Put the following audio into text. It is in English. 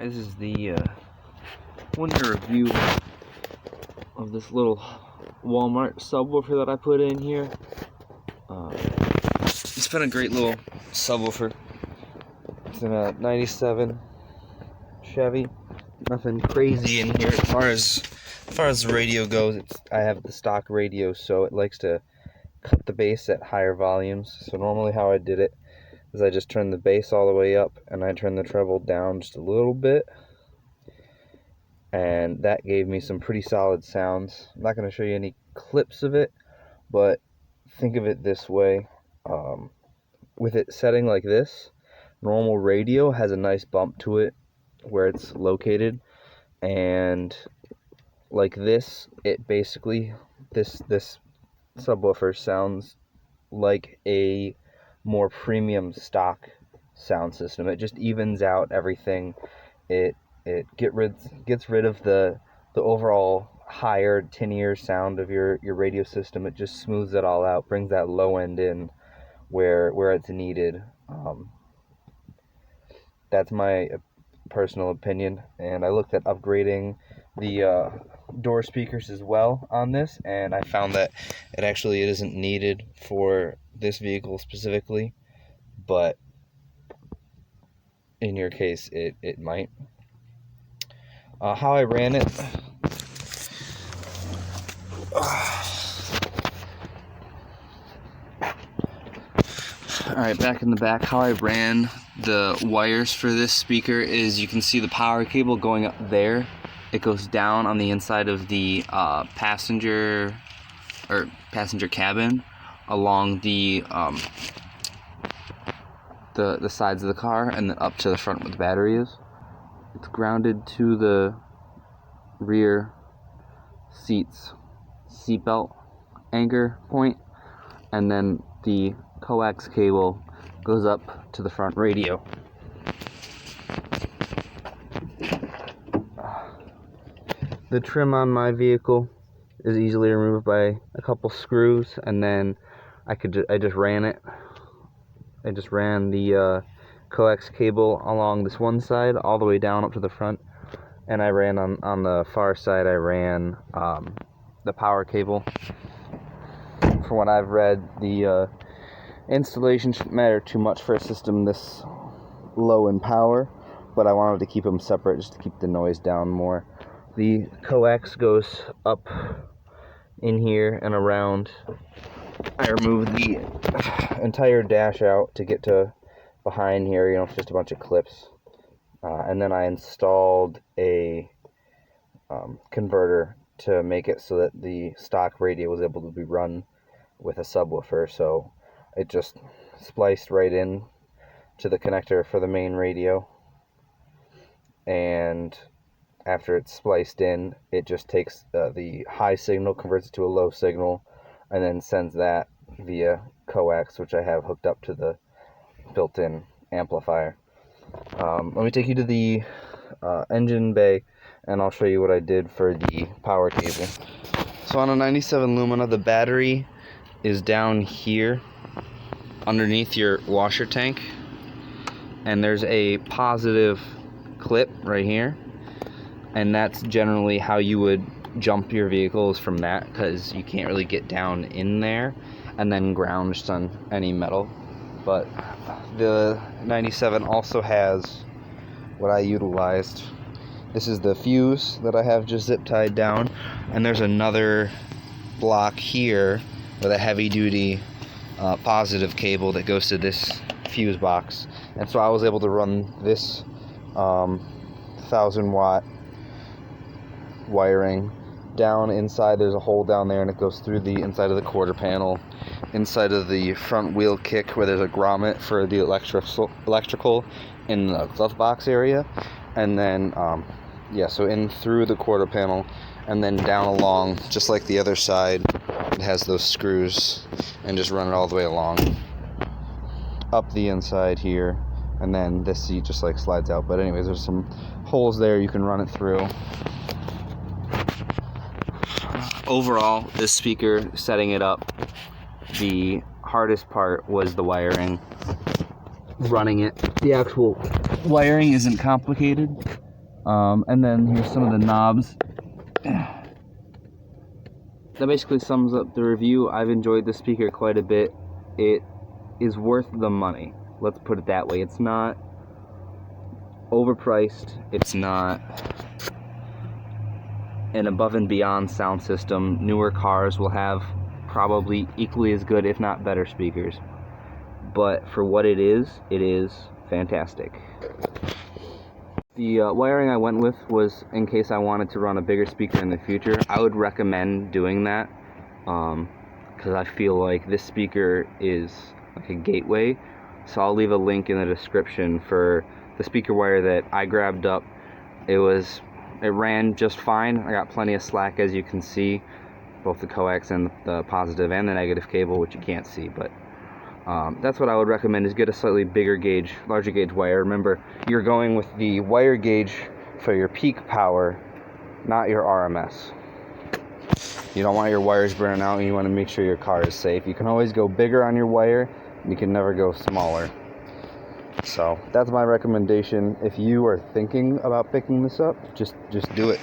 This is the one-year review of this little Walmart subwoofer that I put in here. It's been a great little subwoofer. It's in a 97 Chevy. Nothing crazy in here as far as the radio goes. I have the stock radio, so it likes to cut the bass at higher volumes. So normally how I did it is I just turned the bass all the way up and I turned the treble down just a little bit, and that gave me some pretty solid sounds. I'm not going to show you any clips of it, but think of it this way. With it setting like this, normal radio has a nice bump to it where it's located, and like this, it basically, this subwoofer sounds like a more premium stock sound system. It just evens out everything. It gets rid of the overall higher, tinnier sound of your radio system. It just smooths it all out, brings that low end in where it's needed. That's my personal opinion, and I looked at upgrading the door speakers as well on this, and I found that it isn't needed for this vehicle specifically, but in your case it might. How I ran it, alright, back in the back, how I ran the wires for this speaker is you can see the power cable going up there. It goes down on the inside of the passenger cabin along the sides of the car, and then up to the front where the battery is. It's grounded to the rear seatbelt anchor point, and then the coax cable goes up to the front radio. The trim on my vehicle is easily removed by a couple screws, and then I just ran it. I just ran the coax cable along this one side all the way down up to the front, and I ran on the far side. I ran the power cable. From what I've read, the installation shouldn't matter too much for a system this low in power, but I wanted to keep them separate just to keep the noise down more. The coax goes up in here and around. I removed the entire dash out to get to behind here, it's just a bunch of clips. And then I installed a converter to make it so that the stock radio was able to be run with a subwoofer. So it just spliced right in to the connector for the main radio, and after it's spliced in, it just takes the high signal, converts it to a low signal, and then sends that via coax, which I have hooked up to the built-in amplifier. Let me take you to the engine bay, and I'll show you what I did for the power cable. So on a 97 Lumina, the battery is down here underneath your washer tank, and there's a positive clip right here, and that's generally how you would jump your vehicles from that, because you can't really get down in there and then ground just on any metal. But the 97 also has what I utilized. This is the fuse that I have just zip tied down, and there's another block here with a heavy duty positive cable that goes to this fuse box, and so I was able to run this 1000-watt wiring down inside. There's a hole down there, and it goes through the inside of the quarter panel, inside of the front wheel kick where there's a grommet for the electrical in the glove box area, and then so in through the quarter panel, and then down along just like the other side. It has those screws, and just run it all the way along up the inside here, and then this seat just like slides out. But anyways, there's some holes there you can run it through. Overall, this speaker, setting it up, the hardest part was the wiring. Running it. The actual wiring isn't complicated. And then here's some of the knobs. That basically sums up the review. I've enjoyed the speaker quite a bit. It is worth the money. Let's put it that way. It's not overpriced. It's not an above and beyond sound system. Newer cars will have probably equally as good, if not better, speakers. But for what it is fantastic. The wiring I went with was in case I wanted to run a bigger speaker in the future. I would recommend doing that because I feel like this speaker is like a gateway. So I'll leave a link in the description for the speaker wire that I grabbed up. It ran just fine. I got plenty of slack, as you can see, both the coax and the positive and the negative cable, which you can't see, but that's what I would recommend, is get a slightly bigger gauge, larger gauge wire. Remember, you're going with the wire gauge for your peak power, not your RMS. You don't want your wires burning out, and you want to make sure your car is safe. You can always go bigger on your wire, and you can never go smaller. So that's my recommendation. If you are thinking about picking this up, just do it.